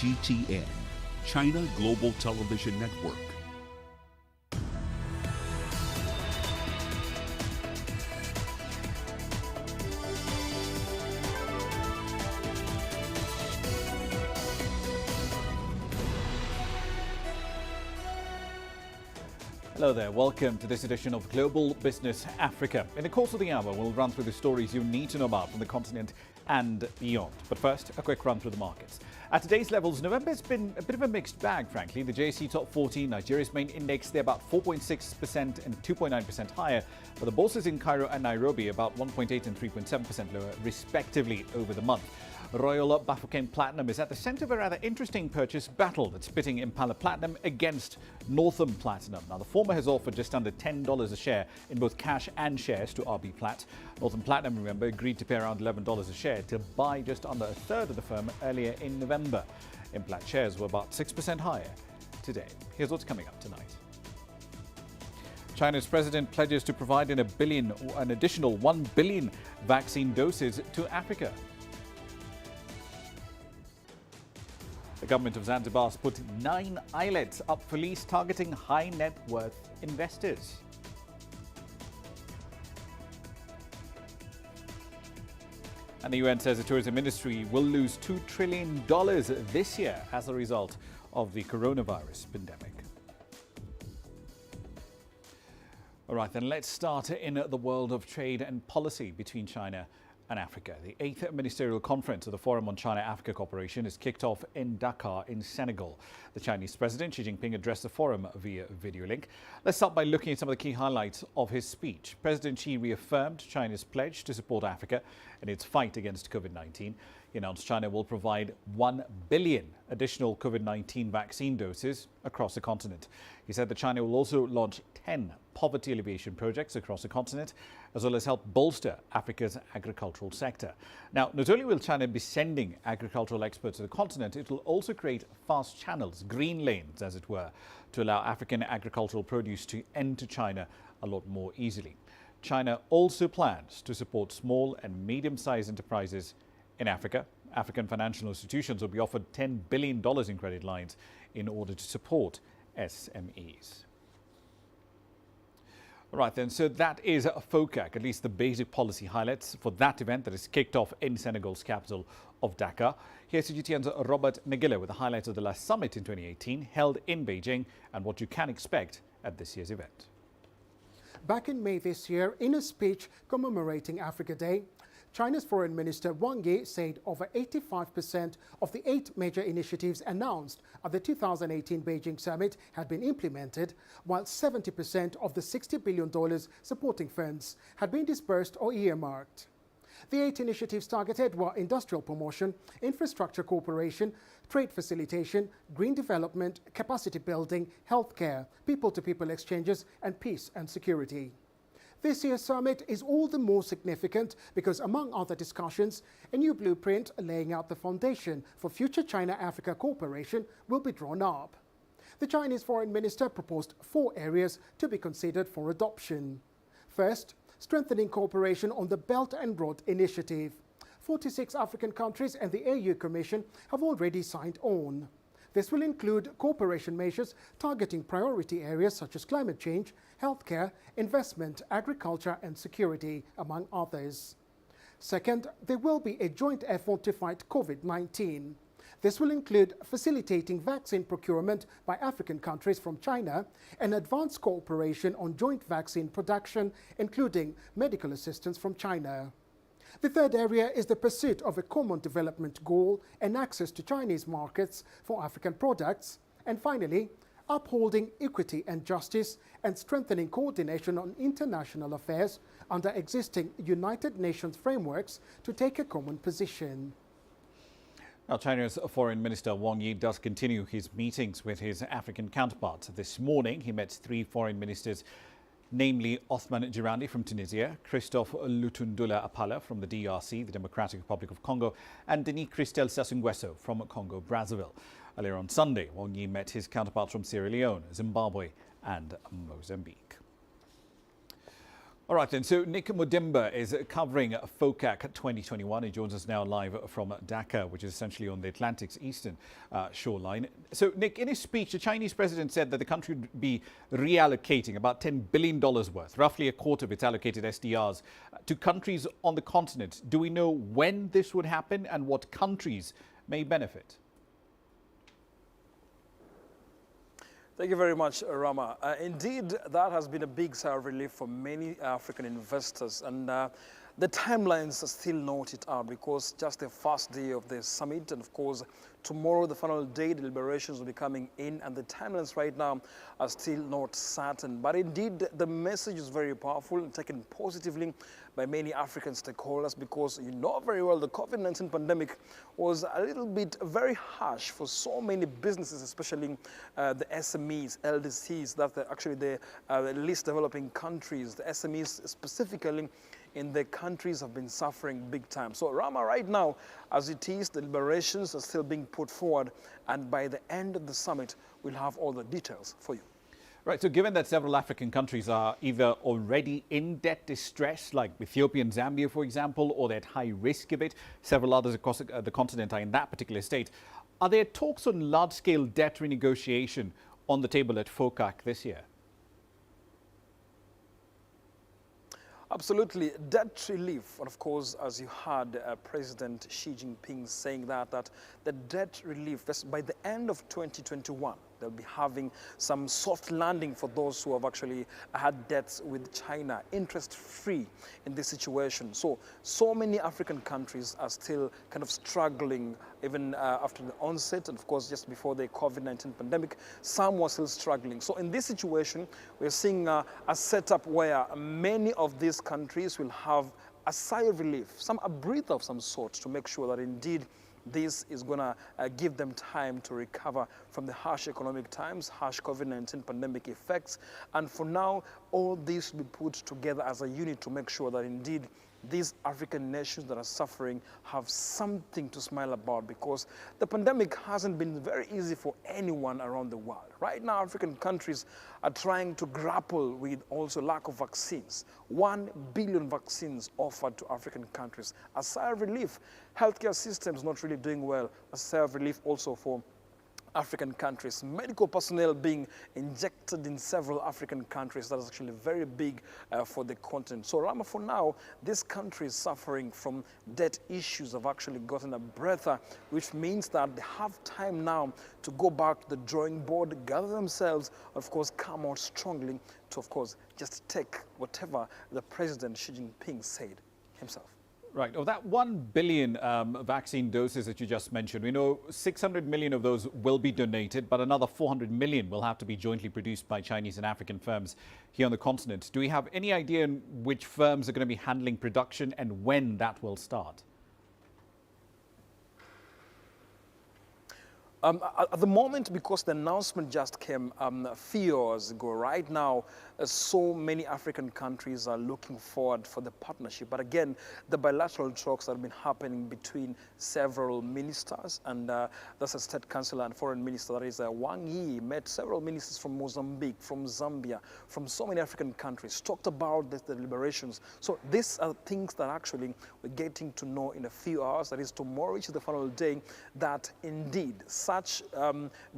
CGTN, China Global Television Network. Hello there, welcome to this edition of Global Business Africa. In the course of the hour, we'll run through the stories you need to know about from the continent and beyond. But first, a quick run through the markets. At today's levels, November's been a bit of a mixed bag, frankly. The JSE Top 40, Nigeria's main index, they're about 4.6% and 2.9% higher, but the bourses in Cairo and Nairobi about 1.8 and 3.7% lower, respectively, over the month. Royal Bafokeng Platinum is at the centre of a rather interesting purchase battle that's pitting Impala Platinum against Northam Platinum. Now, the former has offered just under $10 a share in both cash and shares to RB Plat. Northam Platinum, remember, agreed to pay around $11 a share to buy just under a third of the firm earlier in November. Implat shares were about 6% higher today. Here's what's coming up tonight. China's president pledges to provide an additional 1 billion vaccine doses to Africa. The government of Zanzibar has put 9 islets up for lease targeting high net worth investors. And the UN says the tourism industry will lose $2 trillion this year as a result of the coronavirus pandemic. All right, then let's start in the world of trade and policy between China and Africa. The 8th Ministerial Conference of the Forum on China-Africa Cooperation is kicked off in Dakar in Senegal. The Chinese President Xi Jinping addressed the forum via video link. Let's start by looking at some of the key highlights of his speech. President Xi reaffirmed China's pledge to support Africa in its fight against COVID-19. He announced China will provide 1 billion additional COVID-19 vaccine doses across the continent. He said that China will also launch 10 poverty alleviation projects across the continent, as well as help bolster Africa's agricultural sector. Now, not only will China be sending agricultural experts to the continent, it will also create fast channels, green lanes, as it were, to allow African agricultural produce to enter China a lot more easily. China also plans to support small and medium-sized enterprises in Africa. African financial institutions will be offered $10 billion in credit lines in order to support SMEs. All right, then, so that is FOCAC, at least the basic policy highlights for that event that is kicked off in Senegal's capital of Dakar. Here's CGTN's Robert Negele with the highlights of the last summit in 2018 held in Beijing and what you can expect at this year's event. Back in May this year, in a speech commemorating Africa Day, China's Foreign Minister Wang Yi said over 85% of the 8 major initiatives announced at the 2018 Beijing summit had been implemented, while 70% of the $60 billion supporting funds had been disbursed or earmarked. The 8 initiatives targeted were industrial promotion, infrastructure cooperation, trade facilitation, green development, capacity building, healthcare, people-to-people exchanges, and peace and security. This year's summit is all the more significant because, among other discussions, a new blueprint laying out the foundation for future China-Africa cooperation will be drawn up. The Chinese Foreign Minister proposed 4 areas to be considered for adoption. First, strengthening cooperation on the Belt and Road Initiative. 46 African countries and the AU Commission have already signed on. This will include cooperation measures targeting priority areas such as climate change, healthcare, investment, agriculture and security, among others. Second, there will be a joint effort to fight COVID-19. This will include facilitating vaccine procurement by African countries from China and advanced cooperation on joint vaccine production, including medical assistance from China. The third area is the pursuit of a common development goal and access to Chinese markets for African products. And finally, upholding equity and justice and strengthening coordination on international affairs under existing United Nations frameworks to take a common position. Now, China's Foreign Minister Wang Yi does continue his meetings with his African counterparts. This morning, he met 3 foreign ministers, namely Othman Jirandi from Tunisia, Christophe Lutundula Apala from the DRC, the Democratic Republic of Congo, and Denis Christel Sassou Nguesso from Congo-Brazzaville. Earlier on Sunday, Wang Yi met his counterparts from Sierra Leone, Zimbabwe and Mozambique. All right then, so Nick Mudimba is covering FOCAC 2021. He joins us now live from Dhaka, which is essentially on the Atlantic's eastern shoreline. So Nick, in his speech, the Chinese president said that the country would be reallocating about $10 billion worth, roughly a quarter of its allocated SDRs, to countries on the continent. Do we know when this would happen and what countries may benefit? Thank you very much, Ramah. Indeed, that has been a big sigh of relief for many African investors. And the timelines are still not it out because just the first day of the summit, and of course, tomorrow, the final day, the deliberations will be coming in, and the timelines right now are still not certain. But indeed, the message is very powerful and taken positively by many African stakeholders because you know very well the COVID-19 pandemic was a little bit very harsh for so many businesses, especially the SMEs, LDCs, that's actually the least developing countries. The SMEs specifically in the countries have been suffering big time. So Ramah, right now, as it is, the deliberations are still being put forward, and by the end of the summit, we'll have all the details for you. Right, so given that several African countries are either already in debt distress, like Ethiopia and Zambia, for example, or they're at high risk of it, several others across the continent are in that particular state, are there talks on large-scale debt renegotiation on the table at FOCAC this year? Absolutely. Debt relief, and of course, as you heard President Xi Jinping saying that the debt relief, by the end of 2021, they'll be having some soft landing for those who have actually had debts with China, interest-free in this situation. So many African countries are still kind of struggling even after the onset, and of course, just before the COVID-19 pandemic, some were still struggling. So in this situation, we're seeing a setup where many of these countries will have a sigh of relief, a breath of some sort to make sure that indeed this is going to give them time to recover from the harsh economic times, harsh COVID-19 pandemic effects. And for now, all this will be put together as a unit to make sure that indeed these African nations that are suffering have something to smile about, because the pandemic hasn't been very easy for anyone around the world. Right now, African countries are trying to grapple with also lack of vaccines. 1 billion vaccines offered to African countries. A sigh of relief. Healthcare systems not really doing well. A sigh of relief also for African countries. Medical personnel being injected in several African countries. That is actually very big for the continent. So Ramah, for now, this country is suffering from debt issues, have actually gotten a breather, which means that they have time now to go back to the drawing board, gather themselves, of course, come out strongly to, of course, just take whatever the President Xi Jinping said himself. Right. Of that 1 billion vaccine doses that you just mentioned, we know 600 million of those will be donated, but another 400 million will have to be jointly produced by Chinese and African firms here on the continent. Do we have any idea in which firms are going to be handling production and when that will start? At the moment, because the announcement just came a few hours ago, right now, so many African countries are looking forward for the partnership. But again, the bilateral talks that have been happening between several ministers, and that's a state councillor and foreign minister, that is Wang Yi, met several ministers from Mozambique, from Zambia, from so many African countries, talked about the deliberations. So these are things that actually we're getting to know in a few hours. That is tomorrow, which is the final day, that indeed such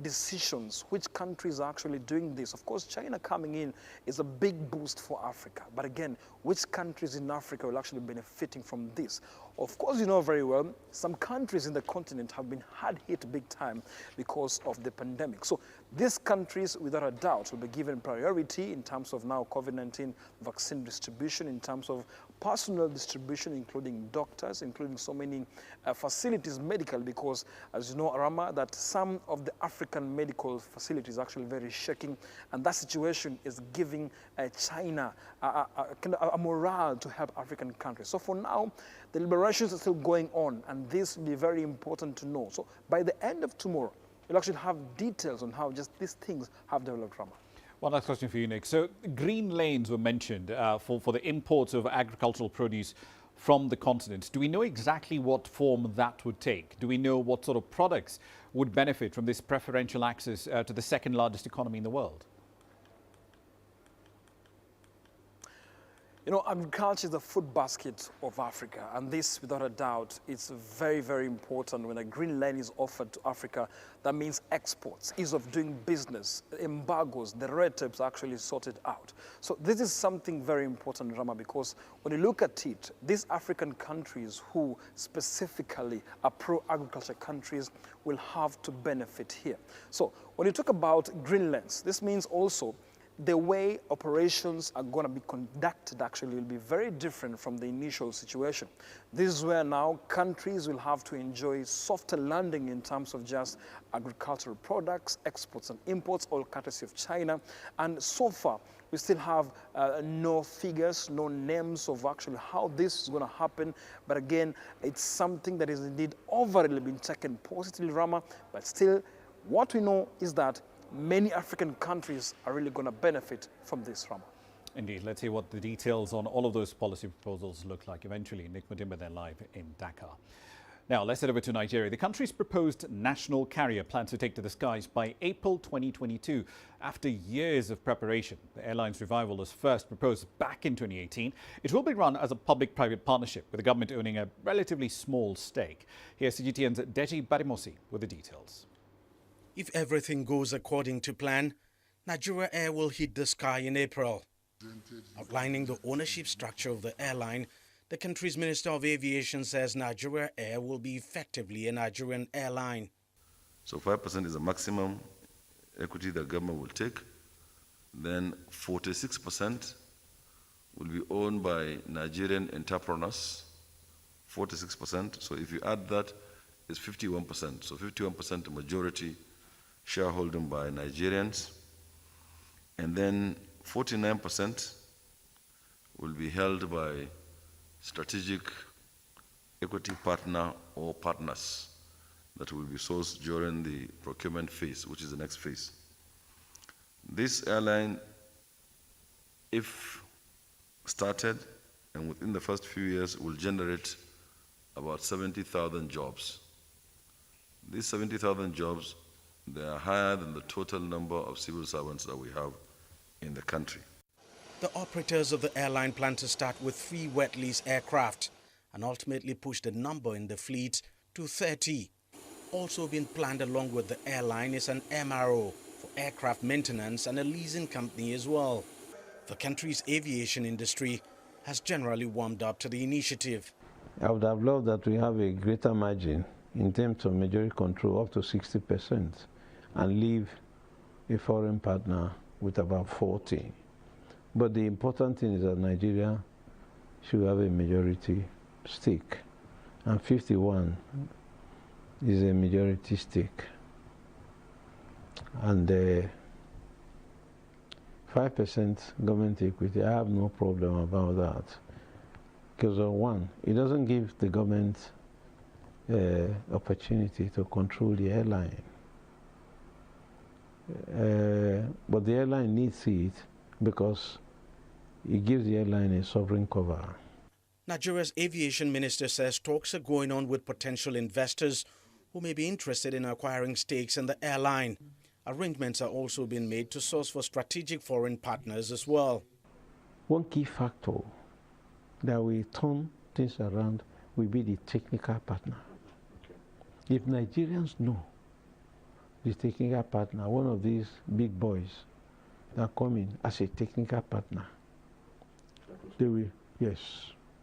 decisions, which countries are actually doing this. Of course, China coming in is a big boost for Africa. But again, which countries in Africa will actually be benefiting from this? Of course, you know very well, some countries in the continent have been hard hit big time because of the pandemic. So these countries, without a doubt, will be given priority in terms of now COVID-19 vaccine distribution, in terms of personal distribution, including doctors, including so many facilities medical, because as you know, Ramah, that some of the African medical facilities are actually very shaking, and that situation is giving China a morale to help African countries. So for now, the deliberations are still going on, and this will be very important to know. So by the end of tomorrow, we'll actually have details on how just these things have developed, Ramah. One last question for you, Nick. So green lanes were mentioned for the imports of agricultural produce from the continent. Do we know exactly what form that would take? Do we know what sort of products would benefit from this preferential access to the second largest economy in the world? You know, agriculture is the food basket of Africa, and this, without a doubt, is very, very important. When a green line is offered to Africa, that means exports, ease of doing business, embargoes, the red tapes are actually sorted out. So this is something very important, Ramah, because when you look at it, these African countries who specifically are pro-agriculture countries will have to benefit here. So when you talk about green lines, this means also the way operations are going to be conducted actually will be very different from the initial situation. This is where now countries will have to enjoy softer landing in terms of just agricultural products, exports and imports, all courtesy of China. And so far, we still have no figures, no names of actually how this is going to happen. But again, it's something that is indeed overall been taken positively, Ramah. But still, what we know is that many African countries are really going to benefit from this, Ramah. Indeed. Let's see what the details on all of those policy proposals look like eventually. Nick Mudimba there live in Dakar. Now, let's head over to Nigeria. The country's proposed national carrier plans to take to the skies by April 2022. After years of preparation, the airline's revival was first proposed back in 2018. It will be run as a public-private partnership, with the government owning a relatively small stake. Here's CGTN's Deji Badimosi with the details. If everything goes according to plan, Nigeria Air will hit the sky in April. Outlining the ownership structure of the airline, the country's Minister of Aviation says Nigeria Air will be effectively a Nigerian airline. So 5% is the maximum equity the government will take. Then 46% will be owned by Nigerian entrepreneurs, 46%. So if you add that, it's 51%. So 51% majority shareholding by Nigerians, and then 49% will be held by strategic equity partner or partners that will be sourced during the procurement phase, which is the next phase. This airline, if started and within the first few years, will generate about 70,000 jobs. These 70,000 jobs, they are higher than the total number of civil servants that we have in the country. The operators of the airline plan to start with 3 wet lease aircraft and ultimately push the number in the fleet to 30. Also being planned along with the airline is an MRO for aircraft maintenance and a leasing company as well. The country's aviation industry has generally warmed up to the initiative. I would have loved that we have a greater margin in terms of majority control up to 60%. And leave a foreign partner with about 40. But the important thing is that Nigeria should have a majority stake, and 51 is a majority stake. And 5% government equity, I have no problem about that. Because one, it doesn't give the government opportunity to control the airline. But the airline needs it because it gives the airline a sovereign cover. Nigeria's aviation minister says talks are going on with potential investors who may be interested in acquiring stakes in the airline. Arrangements are also being made to source for strategic foreign partners as well. One key factor that will turn things around will be the technical partner. If Nigerians know the technical partner, one of these big boys that come in as a technical partner, they will, yes,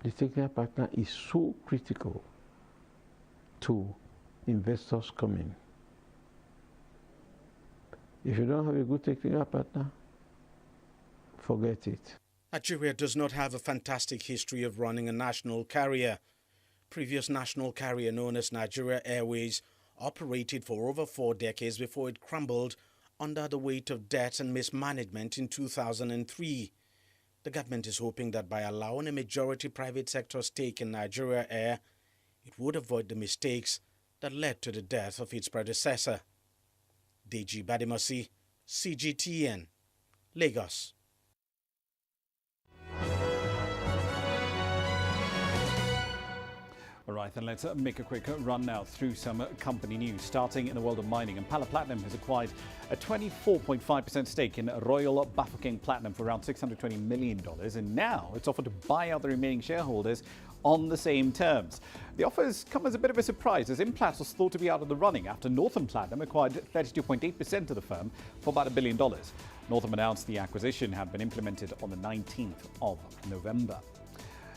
the technical partner is so critical to investors coming. If you don't have a good technical partner, forget it. Nigeria does not have a fantastic history of running a national carrier. Previous national carrier known as Nigeria Airways operated for over 4 decades before it crumbled under the weight of debt and mismanagement in 2003. The government is hoping that by allowing a majority private sector stake in Nigeria Air, it would avoid the mistakes that led to the death of its predecessor. Deji Badimosi, CGTN, Lagos. All right, then let's make a quick run now through some company news. Starting in the world of mining, Impala Platinum has acquired a 24.5% stake in Royal Bafokeng Platinum for around $620 million, and now it's offered to buy out the remaining shareholders on the same terms. The offers come as a bit of a surprise, as Implats was thought to be out of the running after Northam Platinum acquired 32.8% of the firm for about $1 billion. Northam announced the acquisition had been implemented on the 19th of November.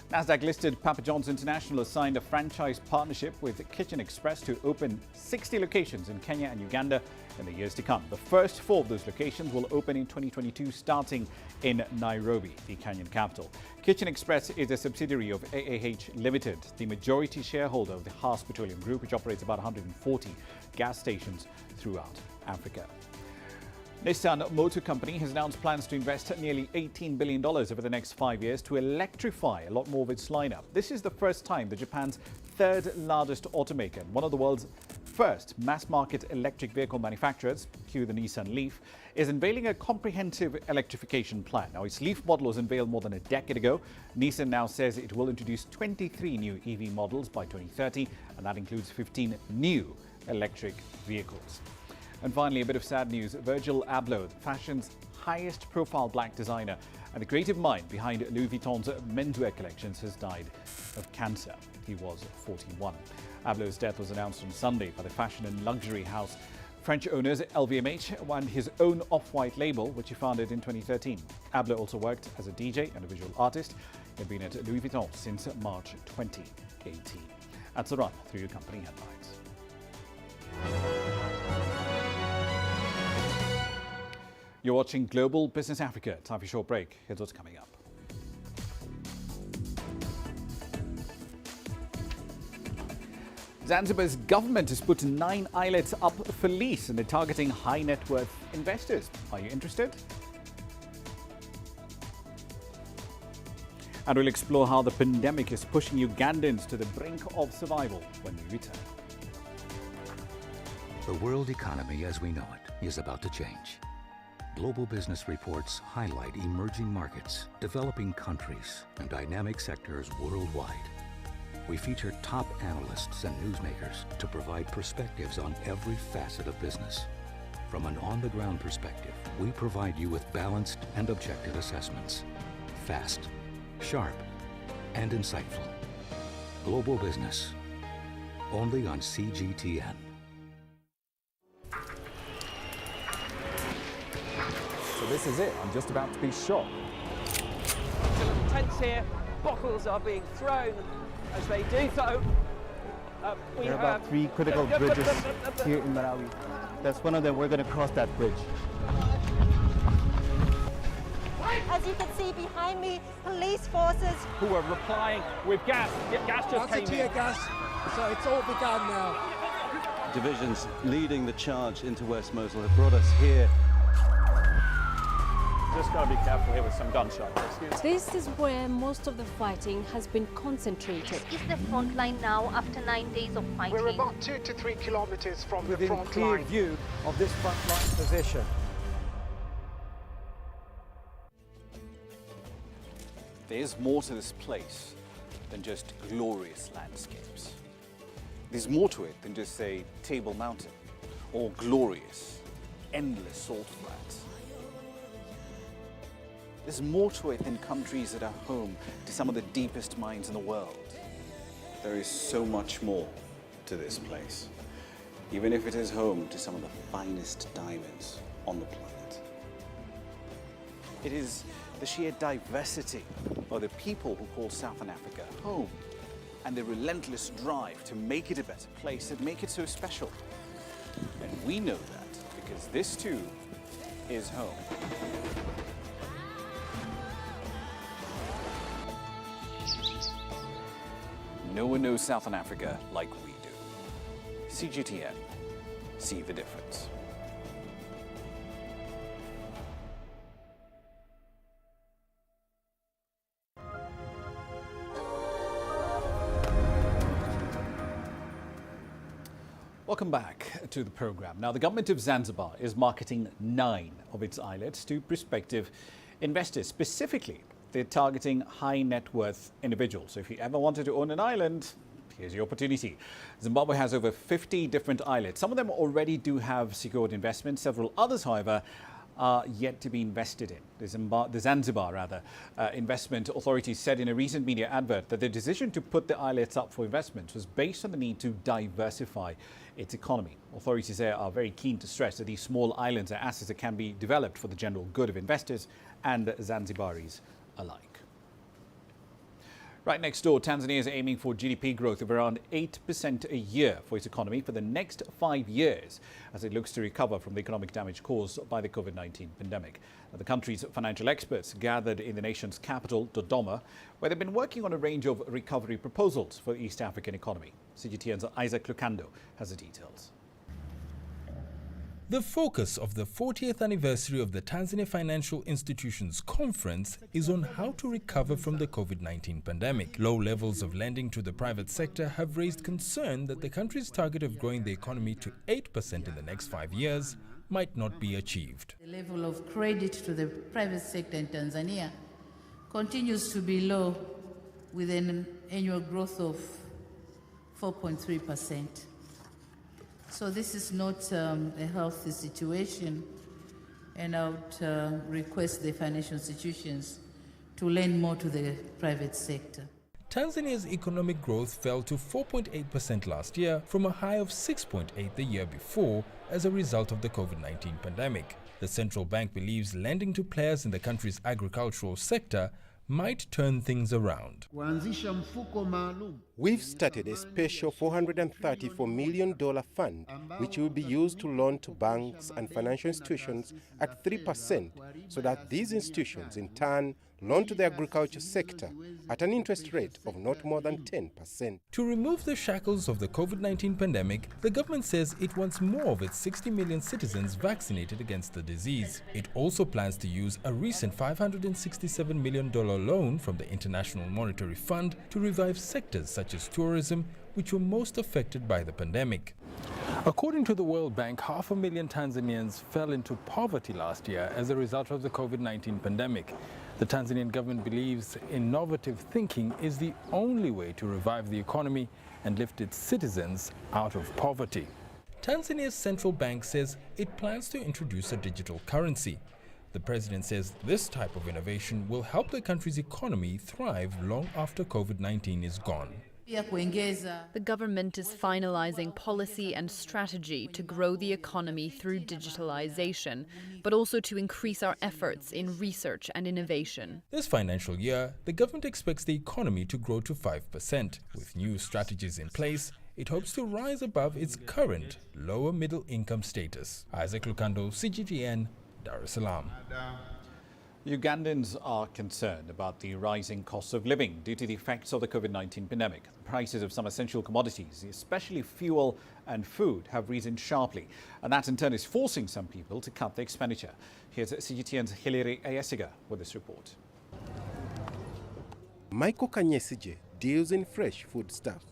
Nasdaq-listed Papa John's International has signed a franchise partnership with Kitchen Express to open 60 locations in Kenya and Uganda in the years to come. The first 4 of those locations will open in 2022, starting in Nairobi, the Kenyan capital. Kitchen Express is a subsidiary of AAH Limited, the majority shareholder of the Haas Petroleum Group, which operates about 140 gas stations throughout Africa. Nissan Motor Company has announced plans to invest nearly $18 billion over the next 5 years to electrify a lot more of its lineup. This is the first time that Japan's third largest automaker, one of the world's first mass-market electric vehicle manufacturers, cue the Nissan Leaf, is unveiling a comprehensive electrification plan. Now, its Leaf model was unveiled more than a decade ago. Nissan now says it will introduce 23 new EV models by 2030, and that includes 15 new electric vehicles. And finally, a bit of sad news. Virgil Abloh, fashion's highest profile black designer and the creative mind behind Louis Vuitton's menswear collections, has died of cancer. He was 41. Abloh's death was announced on Sunday by the fashion and luxury house French owners LVMH and his own off-white label, which he founded in 2013. Abloh also worked as a DJ and a visual artist. He had been at Louis Vuitton since March 2018. That's a run through your company headlines. You're watching Global Business Africa. Time for a short break. Here's what's coming up. Zanzibar's government has put 9 islets up for lease and they're targeting high net worth investors. Are you interested? And we'll explore how the pandemic is pushing Ugandans to the brink of survival when we return. The world economy as we know it is about to change. Global business reports highlight emerging markets, developing countries, and dynamic sectors worldwide. We feature top analysts and newsmakers to provide perspectives on every facet of business. From an on-the-ground perspective, we provide you with balanced and objective assessments. Fast, sharp, and insightful. Global Business, only on CGTN. So this is it. I'm just about to be shot. Little tents here. Bottles are being thrown as they do so. There are about 3 critical bridges here in Marawi. That's one of them. We're going to cross that bridge. As you can see behind me, police forces who are replying with gas. Gas just came in. Tear gas. So it's all begun now. Divisions leading the charge into West Mosul have brought us here. Just got to be careful here with some gunshots. This is where most of the fighting has been concentrated. This is the front line now after 9 days of fighting. We're about 2 to 3 kilometers from the front clear line. View of this front line position. There's more to this place than just glorious landscapes. There's more to it than just, say, Table Mountain or glorious, endless salt flats. There's more to it than countries that are home to some of the deepest mines in the world. There is so much more to this place, even if it is home to some of the finest diamonds on the planet. It is the sheer diversity of the people who call Southern Africa home and the relentless drive to make it a better place that make it so special. And we know that because this too is home. No one knows Southern Africa like we do. CGTN. See the difference. Welcome back to the program. Now, the government of Zanzibar is marketing 9 of its islets to prospective investors. Specifically, they're targeting high net worth individuals. So if you ever wanted to own an island, Here's your opportunity. Zimbabwe has over 50 different islets. Some of them already do have secured investments. Several others, however, are yet to be invested in. The Zanzibar investment authorities said in a recent media advert that the decision to put the islets up for investment was based on the need to diversify its economy. Authorities there are very keen to stress that these small islands are assets that can be developed for the general good of investors and Zanzibaris alike. Right next door, Tanzania is aiming for GDP growth of around 8% a year for its economy for the next 5 years as it looks to recover from the economic damage caused by the COVID-19 pandemic. The country's financial experts gathered in the nation's capital, Dodoma, where they've been working on a range of recovery proposals for the East African economy. CGTN's Isaac Lucando has the details. The focus of the 40th anniversary of the Tanzania Financial Institutions Conference is on how to recover from the COVID-19 pandemic. Low levels of lending to the private sector have raised concern that the country's target of growing the economy to 8% in the next 5 years might not be achieved. The level of credit to the private sector in Tanzania continues to be low, with an annual growth of 4.3%. So this is not a healthy situation, and I would request the financial institutions to lend more to the private sector. Tanzania's economic growth fell to 4.8% last year from a high of 6.8% the year before as a result of the COVID-19 pandemic. The central bank believes lending to players in the country's agricultural sector might turn things around. We've started a special $434 million fund which will be used to loan to banks and financial institutions at 3% so that these institutions in turn loan to the agriculture sector at an interest rate of not more than 10%. To remove the shackles of the COVID-19 pandemic, the government says it wants more of its 60 million citizens vaccinated against the disease. It also plans to use a recent $567 million loan from the International Monetary Fund to revive sectors such as tourism, which were most affected by the pandemic. According to the World Bank, 500,000 Tanzanians fell into poverty last year as a result of the COVID-19 pandemic. The Tanzanian government believes innovative thinking is the only way to revive the economy and lift its citizens out of poverty. Tanzania's central bank says it plans to introduce a digital currency. The president says this type of innovation will help the country's economy thrive long after COVID-19 is gone. The government is finalizing policy and strategy to grow the economy through digitalization, but also to increase our efforts in research and innovation. This financial year, the government expects the economy to grow to 5%. With new strategies in place, it hopes to rise above its current lower middle income status. Isaac Lucando, CGTN, Dar es Salaam. Ugandans are concerned about the rising cost of living due to the effects of the COVID-19 pandemic. The prices of some essential commodities, especially fuel and food, have risen sharply, and that in turn is forcing some people to cut their expenditure. Here's CGTN's Hilary Ayesiga with this report. Michael Kanyesije deals in fresh foodstuff.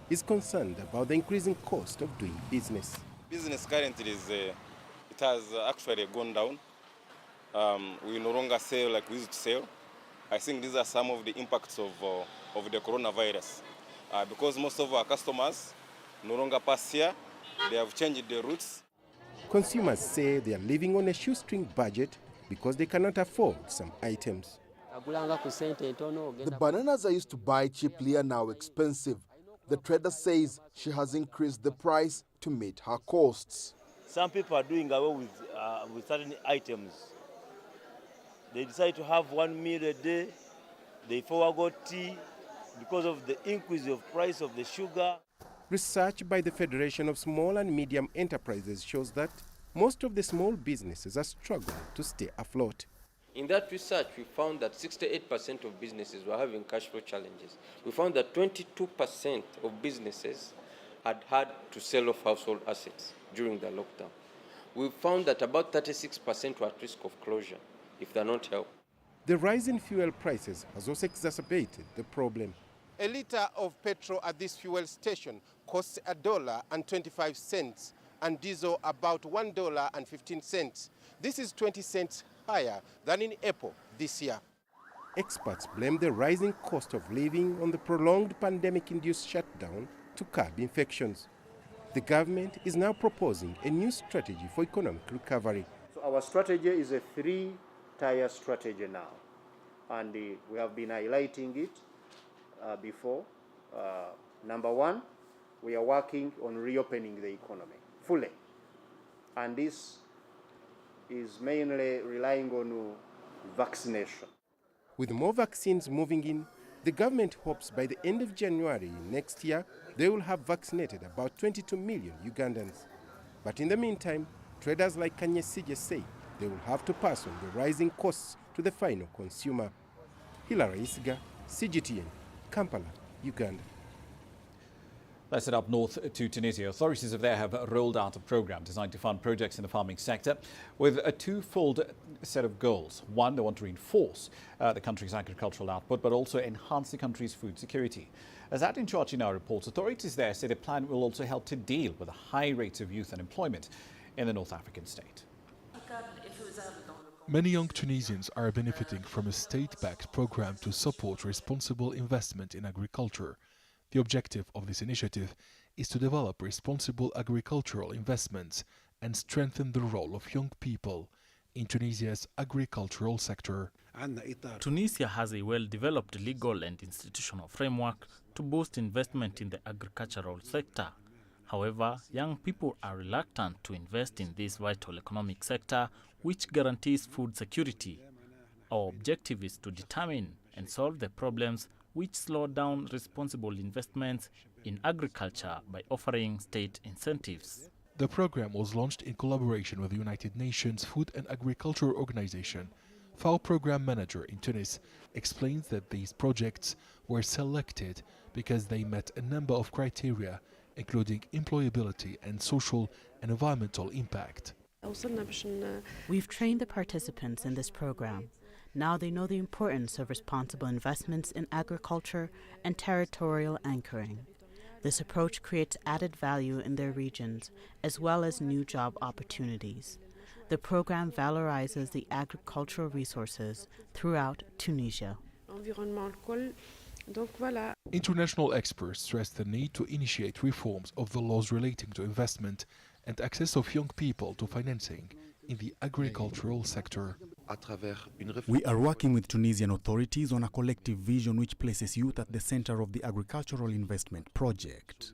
He's concerned about the increasing cost of doing business. Business currently it has actually gone down. We no longer sell like we used to sell. I think these are some of the impacts of the coronavirus. Because most of our customers no longer pass here, they have changed their routes. Consumers say they are living on a shoestring budget because they cannot afford some items. The bananas I used to buy cheaply are now expensive. The trader says she has increased the price to meet her costs. Some people are doing away with certain items. They decide to have one meal a day. They forego tea because of the increase of price of the sugar. Research by the Federation of Small and Medium Enterprises shows that most of the small businesses are struggling to stay afloat. In that research, we found that 68% of businesses were having cash flow challenges. We found that 22% of businesses had to sell off household assets during the lockdown. We found that about 36% were at risk of closure if they're not helped. The rise in fuel prices has also exacerbated the problem. A litre of petrol at this fuel station costs $1.25 and diesel about $1.15. This is 20 cents higher than in April this year. Experts blame the rising cost of living on the prolonged pandemic-induced shutdown to curb infections. The government is now proposing a new strategy for economic recovery. So our strategy is a three-tier strategy now, and we have been highlighting it before. Number one, we are working on reopening the economy fully, and this is mainly relying on vaccination. With more vaccines moving in, the government hopes by the end of January next year, they will have vaccinated about 22 million Ugandans. But in the meantime, traders like Kanyesije say they will have to pass on the rising costs to the final consumer. Hilary Isiga, CGTN, Kampala, Uganda. Let's head up north to Tunisia. Authorities of there have rolled out a program designed to fund projects in the farming sector with a twofold set of goals. One, they want to reinforce the country's agricultural output, but also enhance the country's food security. As Adin Church now reports, authorities there say the plan will also help to deal with the high rates of youth unemployment in the North African state. Many young Tunisians are benefiting from a state-backed program to support responsible investment in agriculture. The objective of this initiative is to develop responsible agricultural investments and strengthen the role of young people in Tunisia's agricultural sector. Tunisia has a well-developed legal and institutional framework to boost investment in the agricultural sector. However, young people are reluctant to invest in this vital economic sector, which guarantees food security. Our objective is to determine and solve the problems which slow down responsible investments in agriculture by offering state incentives. The program was launched in collaboration with the United Nations Food and Agriculture Organization. FAO program manager in Tunis explains that these projects were selected because they met a number of criteria, including employability and social and environmental impact. We've trained the participants in this program. Now they know the importance of responsible investments in agriculture and territorial anchoring. This approach creates added value in their regions, as well as new job opportunities. The program valorizes the agricultural resources throughout Tunisia. International experts stress the need to initiate reforms of the laws relating to investment and access of young people to financing in the agricultural sector. We are working with Tunisian authorities on a collective vision which places youth at the center of the agricultural investment project.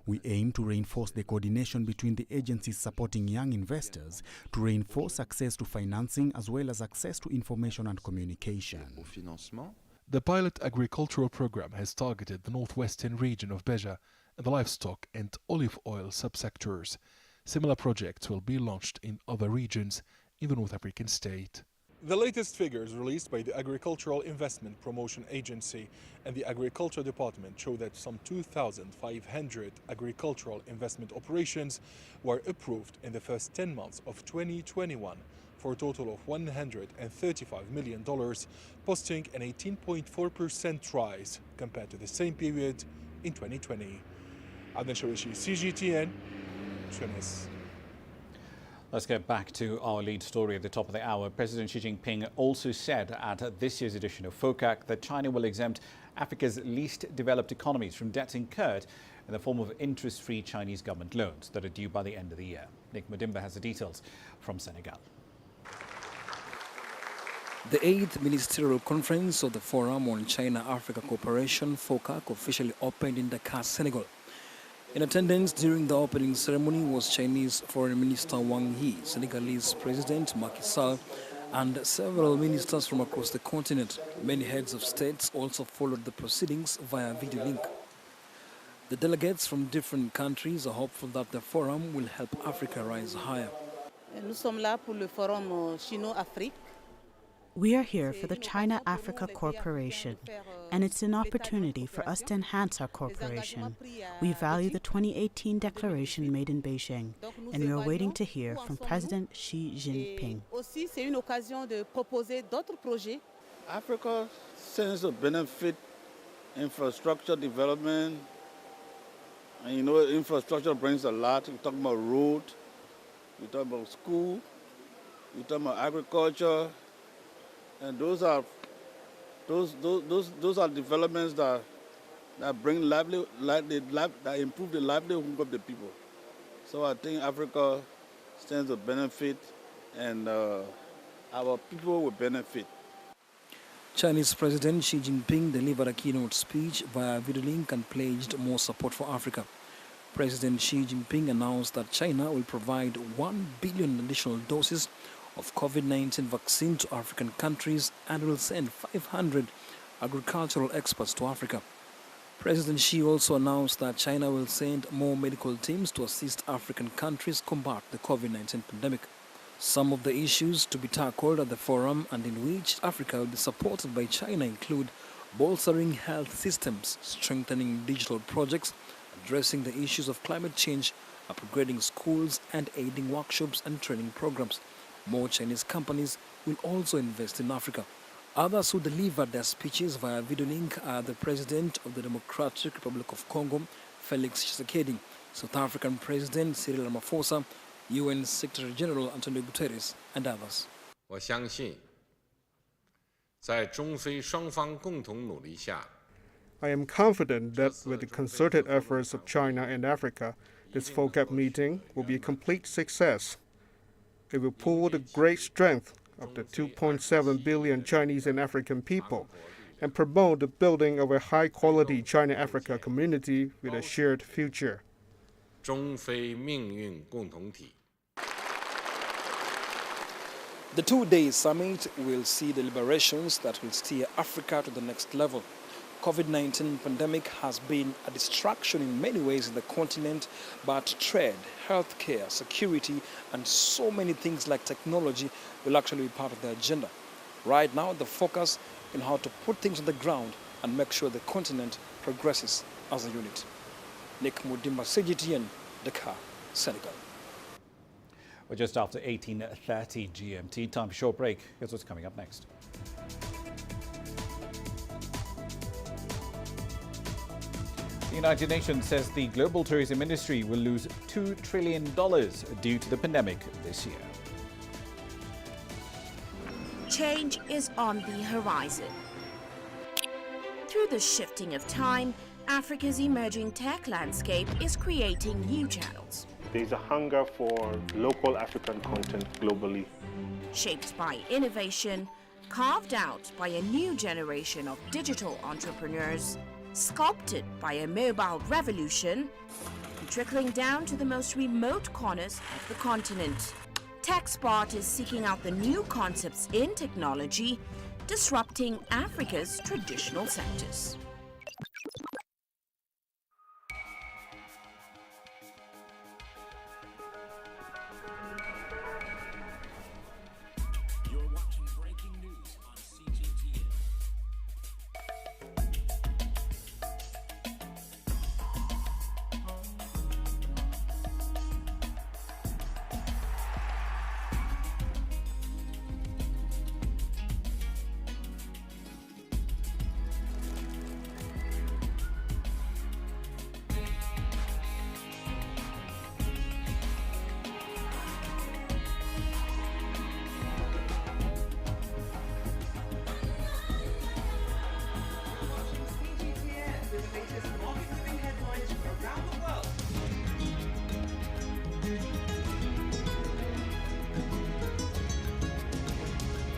We aim to reinforce the coordination between the agencies supporting young investors to reinforce access to financing as well as access to information and communication. The pilot agricultural program has targeted the northwestern region of Beja and the livestock and olive oil subsectors. Similar projects will be launched in other regions in the North African state. The latest figures released by the Agricultural Investment Promotion Agency and the Agriculture Department show that some 2,500 agricultural investment operations were approved in the first 10 months of 2021 for a total of $135 million, posting an 18.4% rise compared to the same period in 2020. Adnan Shawishi, CGTN, Tunis. Let's get back to our lead story at the top of the hour. President Xi Jinping also said at this year's edition of FOCAC that China will exempt Africa's least developed economies from debts incurred in the form of interest-free Chinese government loans that are due by the end of the year. Nick Mudimba has the details from Senegal. The 8th Ministerial Conference of the Forum on China-Africa Cooperation, FOCAC, officially opened in Dakar, Senegal. In attendance during the opening ceremony was Chinese Foreign Minister Wang Yi, Senegalese President Macky Sall, and several ministers from across the continent. Many heads of states also followed the proceedings via video link. The delegates from different countries are hopeful that the forum will help Africa rise higher. Nous sommes là pour le forum Chino-Afrique. We are here for the China-Africa Cooperation, and it's an opportunity for us to enhance our cooperation. We value the 2018 declaration made in Beijing, and we are waiting to hear from President Xi Jinping. Africa stands to benefit infrastructure development, and you know infrastructure brings a lot. We talk about road, we talk about school, we talk about agriculture, and those are Those are developments that bring that improve the livelihood of the people. So I think Africa stands to benefit, and our people will benefit. Chinese President Xi Jinping delivered a keynote speech via video link and pledged more support for Africa. President Xi Jinping announced that China will provide 1 billion additional doses of COVID-19 vaccine to African countries and will send 500 agricultural experts to Africa. President Xi also announced that China will send more medical teams to assist African countries combat the COVID-19 pandemic. Some of the issues to be tackled at the forum and in which Africa will be supported by China include bolstering health systems, strengthening digital projects, addressing the issues of climate change, upgrading schools and aiding workshops and training programs. More Chinese companies will also invest in Africa. Others who delivered their speeches via video link are the President of the Democratic Republic of Congo, Felix Tshisekedi, South African President Cyril Ramaphosa, UN Secretary General Antonio Guterres, and others. 我相信，在中非双方共同努力下， I am confident that with the concerted efforts of China and Africa, this FOCAC meeting will be a complete success. It will pool the great strength of the 2.7 billion Chinese and African people and promote the building of a high-quality China-Africa community with a shared future. 中非命运共同体。 The two-day summit will see deliberations that will steer Africa to the next level. COVID-19 pandemic has been a distraction in many ways in the continent, but trade, healthcare, security, and so many things like technology will actually be part of the agenda. Right now, the focus on how to put things on the ground and make sure the continent progresses as a unit. Nick Mudimba, CGTN, Dakar, Senegal. We're just after 18:30 GMT. Time for a short break. Here's what's coming up next. The United Nations says the global tourism industry will lose $2 trillion due to the pandemic this year. Change is on the horizon. Through the shifting of time, Africa's emerging tech landscape is creating new channels. There's a hunger for local African content globally. Shaped by innovation, carved out by a new generation of digital entrepreneurs, sculpted by a mobile revolution, trickling down to the most remote corners of the continent. TechSpot is seeking out the new concepts in technology, disrupting Africa's traditional sectors. You're watching breaking news on CGTN.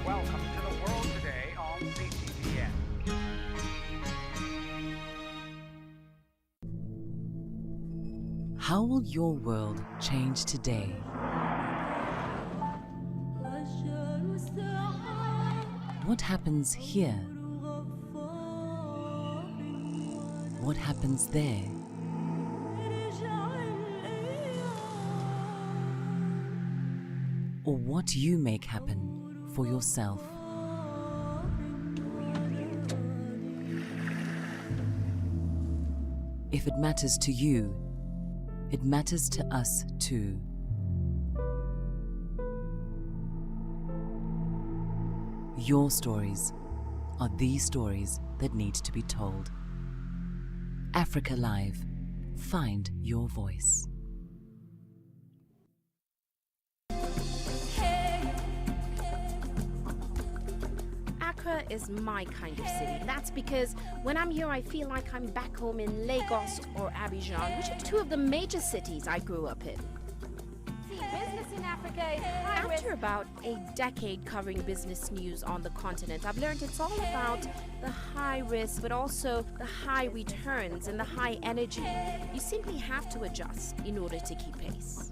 Welcome to the world today on CGTN. How will your world change today? What happens here? What happens there? Or what you make happen for yourself. If it matters to you, it matters to us too. Your stories are the stories that need to be told. Africa Live. Find your voice. Accra Africa is my kind of city. That's because when I'm here, I feel like I'm back home in Lagos or Abidjan, which are two of the major cities I grew up in. Business in Africa is high risk. After about a decade covering business news on the continent, I've learned it's all about the high risk, but also the high returns and the high energy. You simply have to adjust in order to keep pace.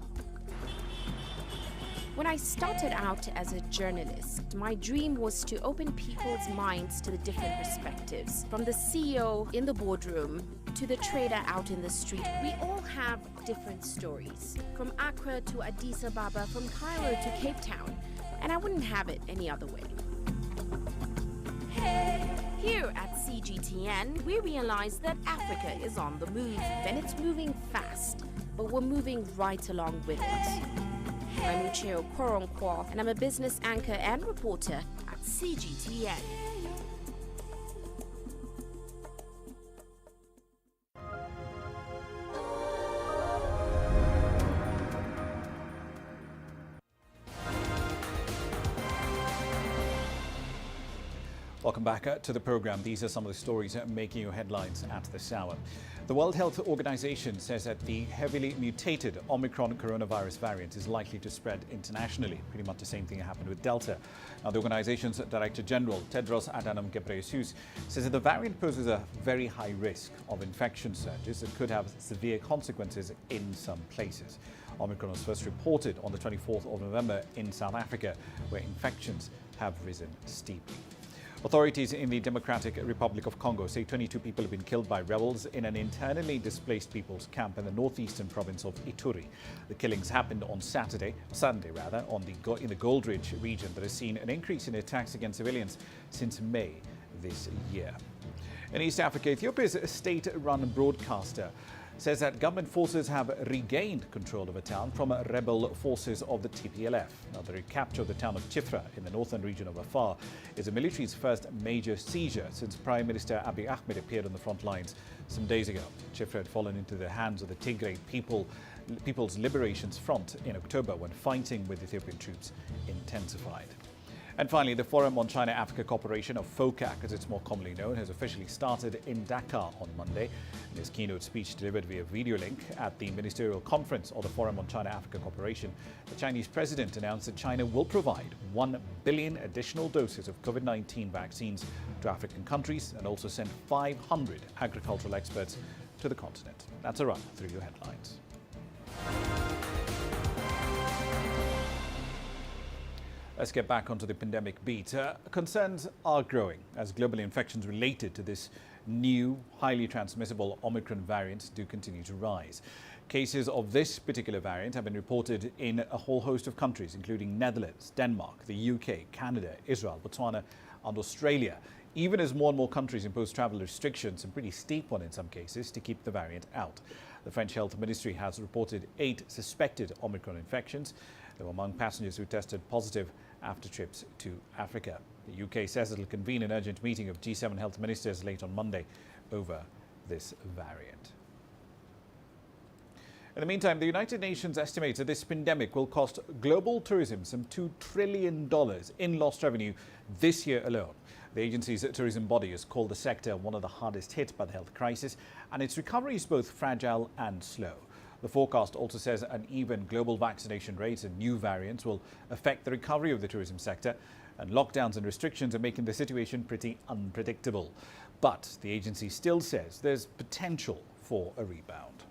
When I started out as a journalist, my dream was to open people's minds to the different perspectives. From the CEO in the boardroom to the trader out in the street, we all have different stories. From Accra to Addis Ababa, from Cairo to Cape Town, and I wouldn't have it any other way. Here at CGTN, we realize that Africa is on the move, and it's moving fast, but we're moving right along with it. I'm Uche Okoronkwo, and I'm a business anchor and reporter at CGTN. Welcome back to the program. These are some of the stories making your headlines at this hour. The World Health Organization says that the heavily mutated Omicron coronavirus variant is likely to spread internationally. Pretty much the same thing happened with Delta. Now, the organization's Director General, Tedros Adhanom Ghebreyesus, says that the variant poses a very high risk of infection surges that could have severe consequences in some places. Omicron was first reported on the 24th of November in South Africa, where infections have risen steeply. Authorities in the Democratic Republic of Congo say 22 people have been killed by rebels in an internally displaced people's camp in the northeastern province of Ituri. The killings happened on Sunday, in the Goldridge region that has seen an increase in attacks against civilians since May this year. In East Africa, Ethiopia's state-run broadcaster says that government forces have regained control of a town from rebel forces of the TPLF. Now, the recapture of the town of Chifra in the northern region of Afar is the military's first major seizure since Prime Minister Abiy Ahmed appeared on the front lines some days ago. Chifra had fallen into the hands of the Tigray People's Liberations Front in October when fighting with Ethiopian troops intensified. And finally, the Forum on China-Africa Cooperation, of FOCAC as it's more commonly known, has officially started in Dakar on Monday. In his keynote speech delivered via video link at the ministerial conference of the Forum on China-Africa Cooperation, the Chinese president announced that China will provide 1 billion additional doses of COVID-19 vaccines to African countries and also send 500 agricultural experts to the continent. That's a run through your headlines. Let's get back onto the pandemic beat. Concerns are growing as global infections related to this new, highly transmissible Omicron variant do continue to rise. Cases of this particular variant have been reported in a whole host of countries, including Netherlands, Denmark, the UK, Canada, Israel, Botswana, and Australia, even as more and more countries impose travel restrictions, and pretty steep one in some cases, to keep the variant out. The French Health Ministry has reported 8 suspected Omicron infections. They were among passengers who tested positive after trips to Africa. The UK says it will convene an urgent meeting of G7 health ministers late on Monday over this variant. In the meantime, the United Nations estimates that this pandemic will cost global tourism some $2 trillion in lost revenue this year alone. The agency's tourism body has called the sector one of the hardest hit by the health crisis, and its recovery is both fragile and slow. The forecast also says uneven global vaccination rates and new variants will affect the recovery of the tourism sector, and lockdowns and restrictions are making the situation pretty unpredictable. But the agency still says there's potential for a rebound.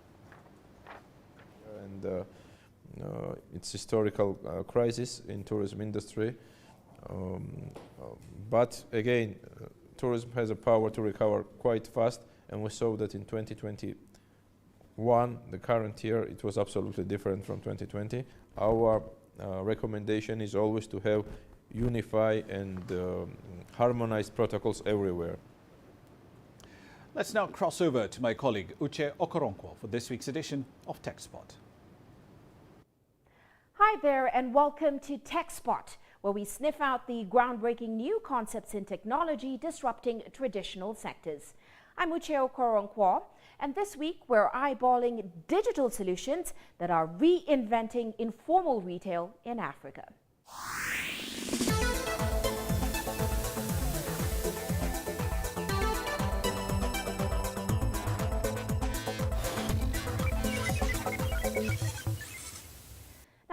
And it's historical crisis in tourism industry. But again, tourism has a power to recover quite fast, and we saw that in 2021, the current year, it was absolutely different from 2020. Our recommendation is always to have unified and harmonized protocols everywhere. Let's now cross over to my colleague Uche Okoronkwo for this week's edition of TechSpot. Hi there, and welcome to TechSpot, where we sniff out the groundbreaking new concepts in technology disrupting traditional sectors. I'm Uche Okoronkwo, and this week we're eyeballing digital solutions that are reinventing informal retail in Africa.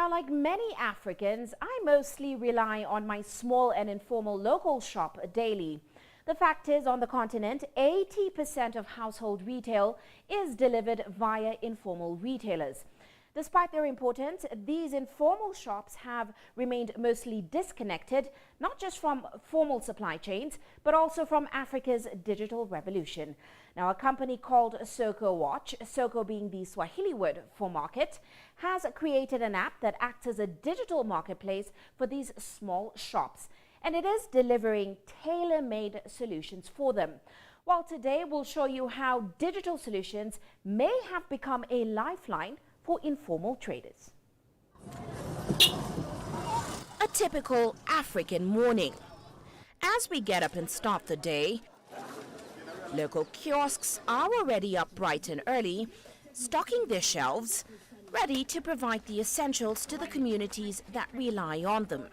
Now, like many Africans, I mostly rely on my small and informal local shop daily. The fact is, on the continent, 80% of household retail is delivered via informal retailers. Despite their importance, these informal shops have remained mostly disconnected, not just from formal supply chains, but also from Africa's digital revolution. Now, a company called SocoWatch, Soco being the Swahili word for market, has created an app that acts as a digital marketplace for these small shops, and it is delivering tailor-made solutions for them. Well, today we'll show you how digital solutions may have become a lifeline for informal traders. A typical African morning. As we get up and start the day, local kiosks are already up bright and early, stocking their shelves, ready to provide the essentials to the communities that rely on them.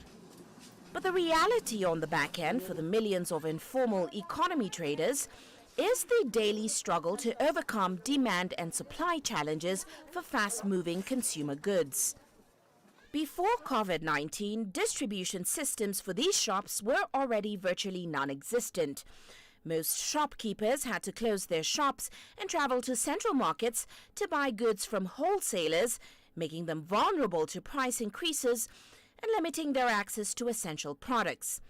But the reality on the back end for the millions of informal economy traders is the daily struggle to overcome demand and supply challenges for fast-moving consumer goods. Before COVID-19, distribution systems for these shops were already virtually non-existent. Most shopkeepers had to close their shops and travel to central markets to buy goods from wholesalers, making them vulnerable to price increases and limiting their access to essential products.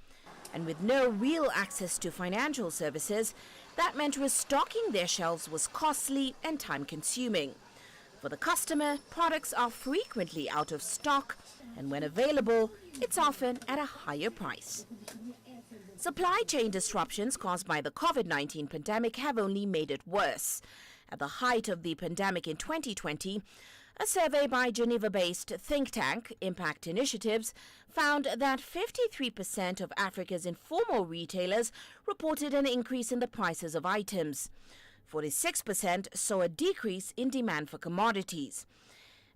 And with no real access to financial services, that meant restocking their shelves was costly and time-consuming. For the customer, products are frequently out of stock, and when available, it's often at a higher price. Supply chain disruptions caused by the COVID-19 pandemic have only made it worse. At the height of the pandemic in 2020, a survey by Geneva-based think tank Impact Initiatives found that 53% of Africa's informal retailers reported an increase in the prices of items. 46% saw a decrease in demand for commodities.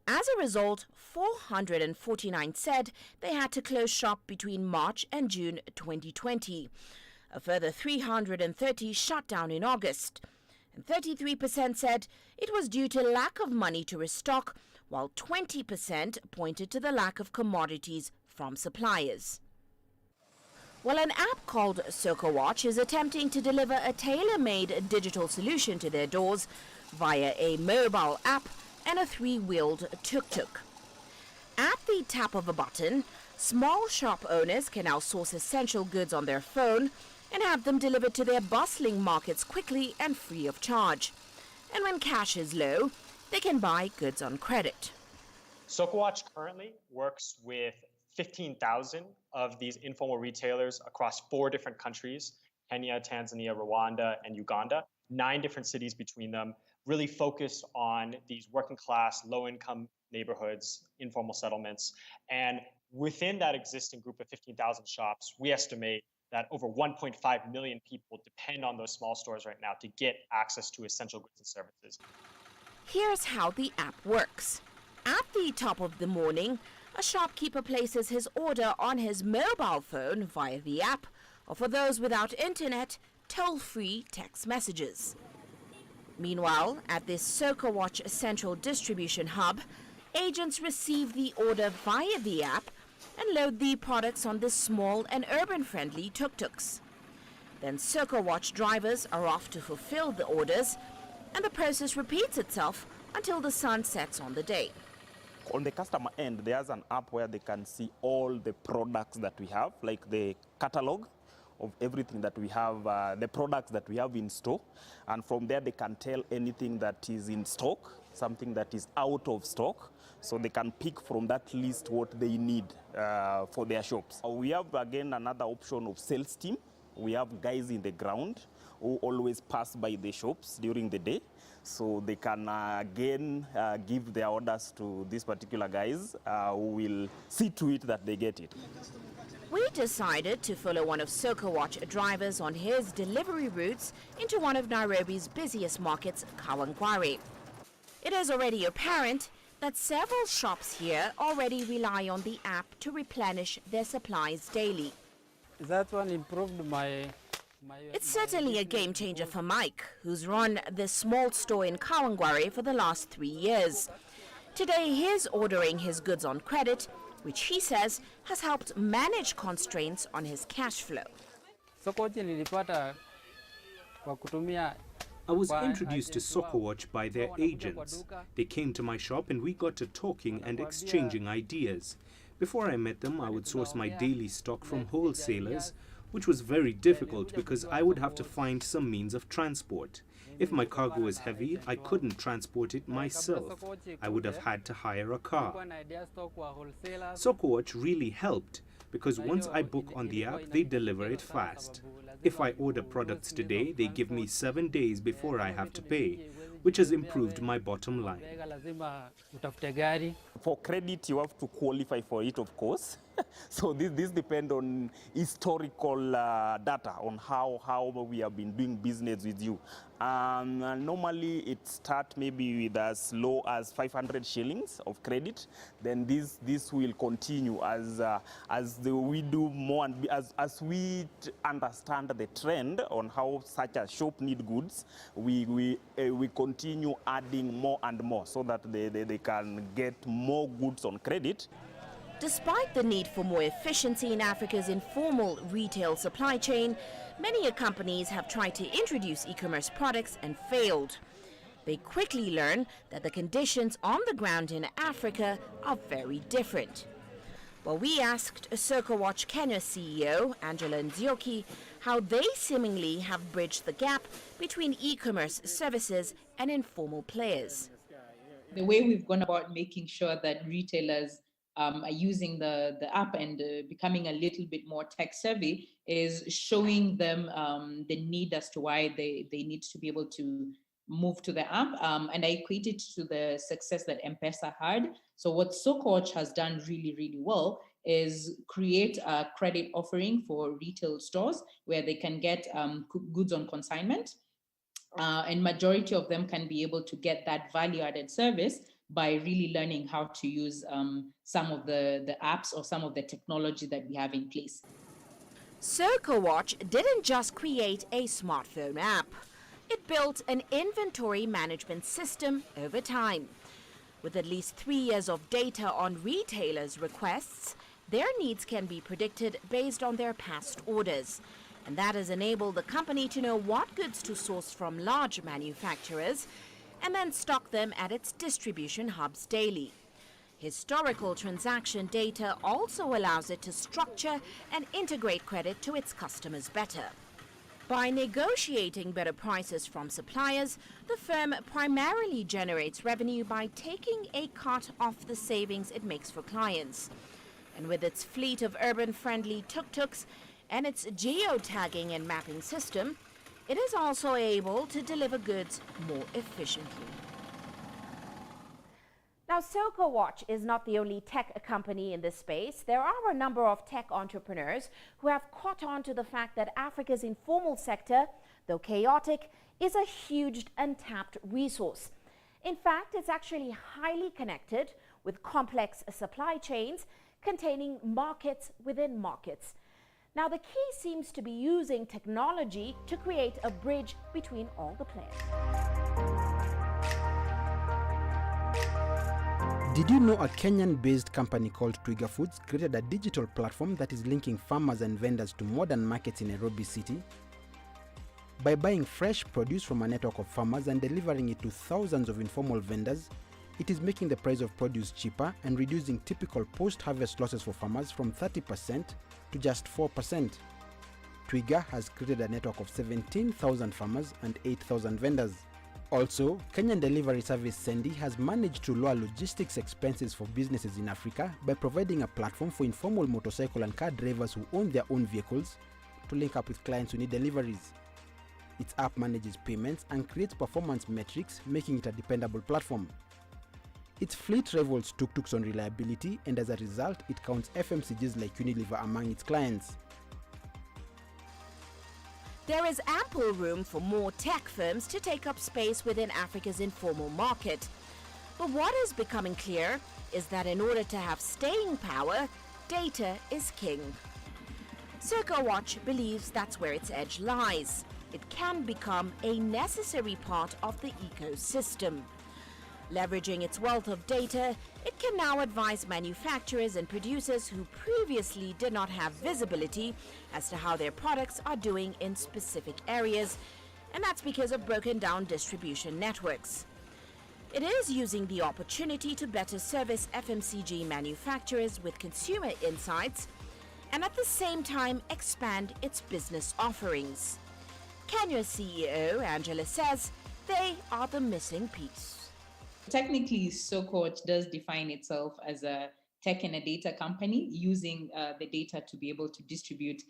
As a result, 449 said they had to close shop between March and June 2020. A further 330 shut down in August. And 33% said it was due to lack of money to restock, while 20% pointed to the lack of commodities from suppliers. Well, an app called SocoWatch is attempting to deliver a tailor-made digital solution to their doors via a mobile app and a three-wheeled tuk-tuk. At the tap of a button, small shop owners can now source essential goods on their phone and have them delivered to their bustling markets quickly and free of charge. And when cash is low, they can buy goods on credit. SocoWatch currently works with 15,000 of these informal retailers across 4 different countries: Kenya, Tanzania, Rwanda, and Uganda. 9 different cities between them, really focused on these working class, low-income neighborhoods, informal settlements. And within that existing group of 15,000 shops, we estimate that over 1.5 million people depend on those small stores right now to get access to essential goods and services. Here's how the app works. At the top of the morning, a shopkeeper places his order on his mobile phone via the app, or for those without internet, toll-free text messages. Meanwhile, at this SocoWatch central distribution hub, agents receive the order via the app and load the products on the small and urban-friendly tuk-tuks. Then SocoWatch drivers are off to fulfill the orders, and the process repeats itself until the sun sets on the day. On the customer end, there's an app where they can see all the products that we have, like the catalog of everything that we have, the products that we have in store. And from there, they can tell anything that is in stock, something that is out of stock, so they can pick from that list what they need for their shops. We have, again, another option of sales team. We have guys in the ground who always pass by the shops during the day, so they can again give their orders to these particular guys who will see to it that they get it. We decided to follow one of SocoWatch drivers on his delivery routes into one of Nairobi's busiest markets, Kawangware. It is already apparent that several shops here already rely on the app to replenish their supplies daily. That one improved my It's certainly a game changer for Mike, who's run this small store in Kawangware for the last 3 years. Today, he's ordering his goods on credit, which he says has helped manage constraints on his cash flow. I was introduced to SocoWatch by their agents. They came to my shop and we got to talking and exchanging ideas. Before I met them, I would source my daily stock from wholesalers, which was very difficult because I would have to find some means of transport. If my cargo was heavy, I couldn't transport it myself. I would have had to hire a car. SocoWatch really helped because once I book on the app, they deliver it fast. If I order products today, they give me 7 days before I have to pay, which has improved my bottom line. For credit, you have to qualify for it, of course. So this depends on historical data on how we have been doing business with you. Normally, it starts maybe with as low as 500 shillings of credit. Then this will continue as we do more and as we understand the trend on how such a shop need goods. We continue adding more and more so that they can get more goods on credit. Despite the need for more efficiency in Africa's informal retail supply chain, many companies have tried to introduce e-commerce products and failed. They quickly learn that the conditions on the ground in Africa are very different. Well, we asked SocoWatch Kenya CEO Angela Nzioki how they seemingly have bridged the gap between e-commerce services and informal players. The way we've gone about making sure that retailers are using the app and becoming a little bit more tech savvy is showing them the need as to why they need to be able to move to the app. And I equate it to the success that M-Pesa had. So what SocoWatch has done really, really well is create a credit offering for retail stores where they can get goods on consignment. And majority of them can be able to get that value-added service by really learning how to use some of the apps or some of the technology that we have in place. SocoWatch didn't just create a smartphone app. It built an inventory management system over time. With at least 3 years of data on retailers' requests, their needs can be predicted based on their past orders. And that has enabled the company to know what goods to source from large manufacturers and then stock them at its distribution hubs daily. Historical transaction data also allows it to structure and integrate credit to its customers better. By negotiating better prices from suppliers, the firm primarily generates revenue by taking a cut off the savings it makes for clients. And with its fleet of urban-friendly tuk-tuks and its geotagging and mapping system, it is also able to deliver goods more efficiently. Now, SocoWatch is not the only tech company in this space. There are a number of tech entrepreneurs who have caught on to the fact that Africa's informal sector, though chaotic, is a huge untapped resource. In fact, it's actually highly connected with complex supply chains containing markets within markets. Now, the key seems to be using technology to create a bridge between all the players. Did you know a Kenyan-based company called Twiga Foods created a digital platform that is linking farmers and vendors to modern markets in Nairobi City? By buying fresh produce from a network of farmers and delivering it to thousands of informal vendors, it is making the price of produce cheaper and reducing typical post-harvest losses for farmers from 30% to just 4%. Twiga has created a network of 17,000 farmers and 8,000 vendors. Also, Kenyan delivery service Sendi has managed to lower logistics expenses for businesses in Africa by providing a platform for informal motorcycle and car drivers who own their own vehicles to link up with clients who need deliveries. Its app manages payments and creates performance metrics, making it a dependable platform. Its fleet rivals tuk-tuks on reliability, and as a result, it counts FMCGs like Unilever among its clients. There is ample room for more tech firms to take up space within Africa's informal market. But what is becoming clear is that in order to have staying power, data is king. SocoWatch believes that's where its edge lies. It can become a necessary part of the ecosystem. Leveraging its wealth of data, it can now advise manufacturers and producers who previously did not have visibility as to how their products are doing in specific areas, and that's because of broken down distribution networks. It is using the opportunity to better service FMCG manufacturers with consumer insights and at the same time expand its business offerings. Kenya's CEO, Angela, says they are the missing piece. Technically, SoCoach does define itself as a tech and a data company using the data to be able to distribute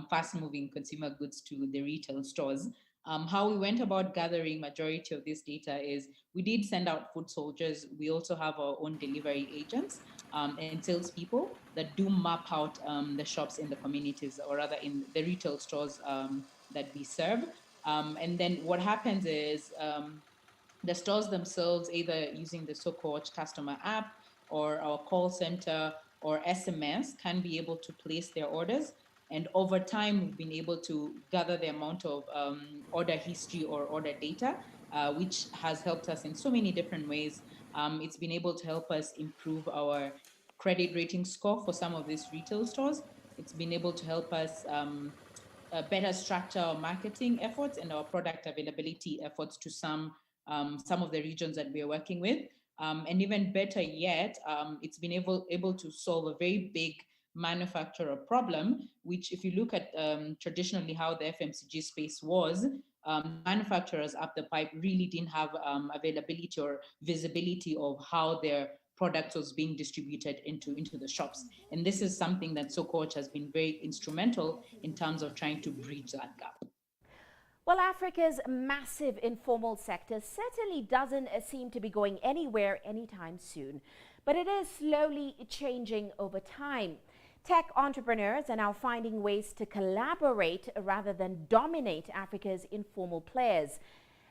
fast-moving consumer goods to the retail stores. How we went about gathering majority of this data is we did send out foot soldiers. We also have our own delivery agents and salespeople that do map out the shops in the communities, or rather in the retail stores that we serve. And then what happens is the stores themselves, either using the SoCoach customer app or our call center or SMS, can be able to place their orders. And over time, we've been able to gather the amount of order history or order data, which has helped us in so many different ways. It's been able to help us improve our credit rating score for some of these retail stores. It's been able to help us better structure our marketing efforts and our product availability efforts to some of the regions that we are working with. And even better yet, it's been able to solve a very big manufacturer problem, which if you look at traditionally how the FMCG space was, manufacturers up the pipe really didn't have availability or visibility of how their products was being distributed into the shops. And this is something that SoCoach has been very instrumental in terms of trying to bridge that gap. Well, Africa's massive informal sector certainly doesn't seem to be going anywhere anytime soon, but it is slowly changing over time. Tech entrepreneurs are now finding ways to collaborate rather than dominate Africa's informal players,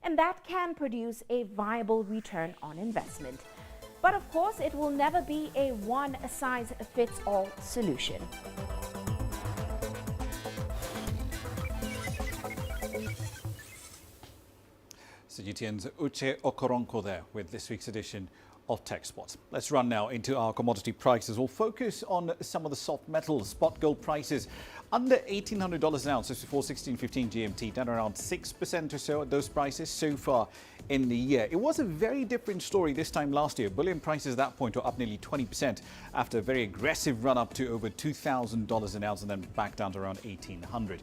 and that can produce a viable return on investment. But of course, it will never be a one-size-fits-all solution. CGTN's Uche Okoronko there with this week's edition of Tech Spot. Let's run now into our commodity prices. We'll focus on some of the soft metals. Spot gold prices under $1,800 an ounce, just before 16:15 GMT, down around 6% or so at those prices so far in the year. It was a very different story this time last year. Bullion prices at that point were up nearly 20% after a very aggressive run up to over $2,000 an ounce and then back down to around $1,800.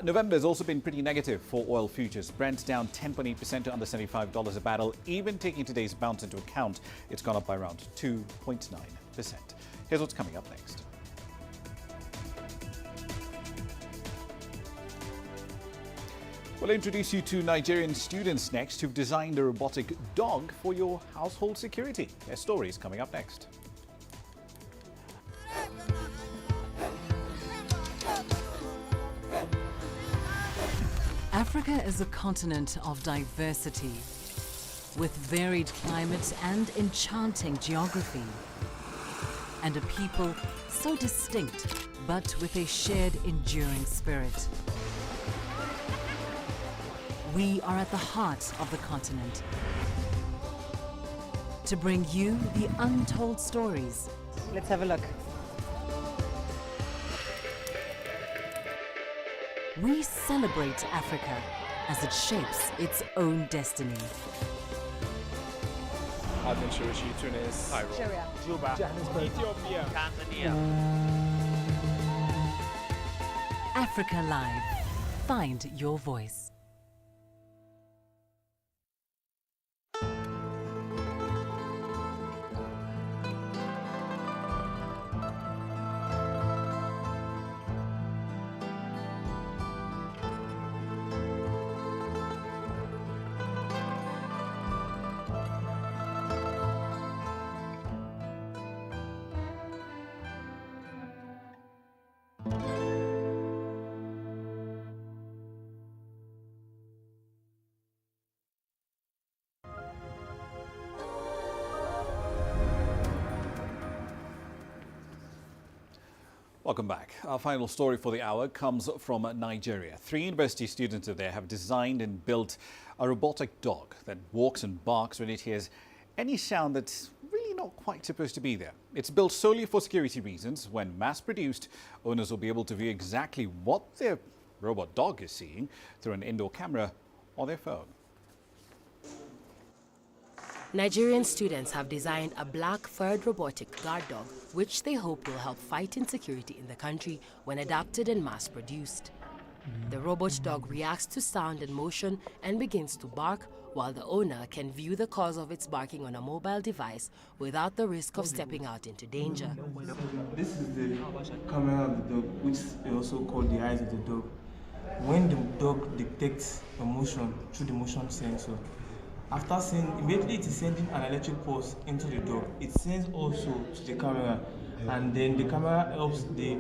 November has also been pretty negative for oil futures. Brent's down 10.8% to under $75 a barrel. Even taking today's bounce into account, it's gone up by around 2.9%. Here's what's coming up next. We'll introduce you to Nigerian students next who've designed a robotic dog for your household security. Their story is coming up next. Africa is a continent of diversity, with varied climates and enchanting geography, and a people so distinct, but with a shared enduring spirit. We are at the heart of the continent to bring you the untold stories. Let's have a look. We celebrate Africa as it shapes its own destiny. I've been Tunis, Cairo, Juba, Johannesburg, Ethiopia, Tanzania. Africa Live. Find your voice. Welcome back. Our final story for the hour comes from Nigeria. 3 university students there have designed and built a robotic dog that walks and barks when it hears any sound that's really not quite supposed to be there. It's built solely for security reasons. When mass-produced, owners will be able to view exactly what their robot dog is seeing through an indoor camera or their phone. Nigerian students have designed a black-furred robotic guard dog, which they hope will help fight insecurity in the country when adapted and mass-produced. The robot dog reacts to sound and motion and begins to bark, while the owner can view the cause of its barking on a mobile device without the risk of stepping out into danger. This is the camera of the dog, which is also called the eyes of the dog. When the dog detects a motion through the motion sensor, after seeing, immediately it is sending an electric pulse into the dog. It sends also to the camera, and then the camera helps the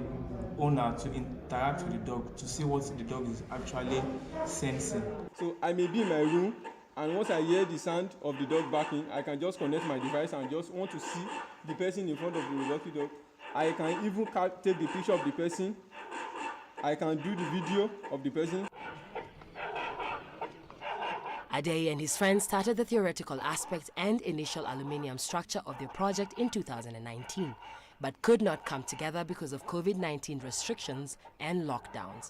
owner to interact with the dog to see what the dog is actually sensing. So I may be in my room, and once I hear the sound of the dog barking, I can just connect my device and just want to see the person in front of the robotic dog. I can even take the picture of the person. I can do the video of the person. Adey and his friends started the theoretical aspect and initial aluminium structure of their project in 2019, but could not come together because of COVID-19 restrictions and lockdowns.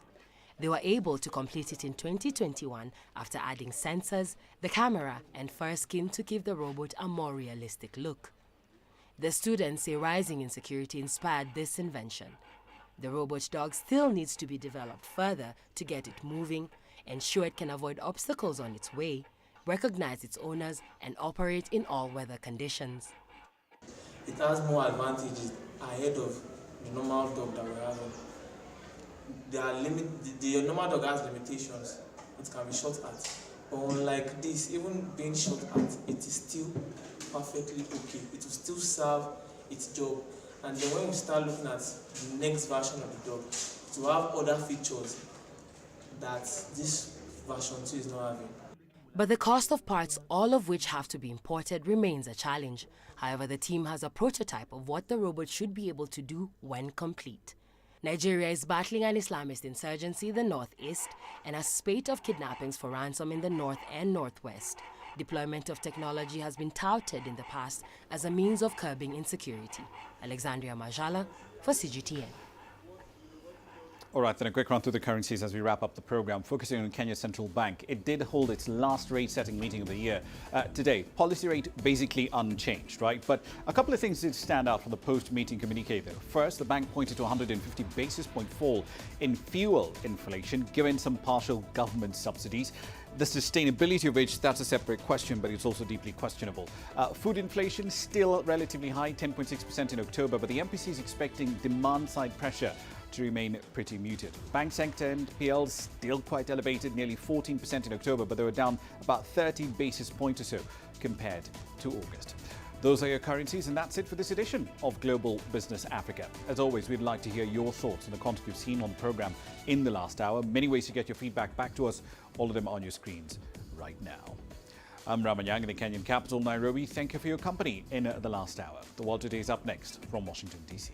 They were able to complete it in 2021 after adding sensors, the camera, and fur skin to give the robot a more realistic look. The students say rising insecurity inspired this invention. The robot dog still needs to be developed further to get it moving, ensure it can avoid obstacles on its way, recognize its owners, and operate in all weather conditions. It has more advantages ahead of the normal dog that we're having. The normal dog has limitations. It can be shot at. But unlike this, even being shot at, it is still perfectly okay. It will still serve its job. And then when we start looking at the next version of the dog, it will have other features that this version 2 is not having. But the cost of parts, all of which have to be imported, remains a challenge. However, the team has a prototype of what the robot should be able to do when complete. Nigeria is battling an Islamist insurgency in the northeast and a spate of kidnappings for ransom in the north and northwest. Deployment of technology has been touted in the past as a means of curbing insecurity. Alexandria Majala for CGTN. All right, then a quick run through the currencies as we wrap up the program, focusing on Kenya's central bank. It did hold its last rate-setting meeting of the year today. Policy rate basically unchanged, right? But a couple of things did stand out from the post-meeting communique, though. First, the bank pointed to a 150 basis point fall in fuel inflation, given some partial government subsidies. The sustainability of which, that's a separate question, but it's also deeply questionable. Food inflation still relatively high, 10.6% in October, but the MPC is expecting demand-side pressure to remain pretty muted. Bank sector NPLs still quite elevated, nearly 14% in October, but they were down about 30 basis points or so compared to August. Those are your currencies, and that's it for this edition of Global Business Africa. As always, we'd like to hear your thoughts on the content you've seen on the program in the last hour. Many ways to get your feedback back to us, all of them on your screens right now. I'm Ramah Nyang in the Kenyan capital, Nairobi. Thank you for your company in the last hour. The World Today is up next from Washington, D.C.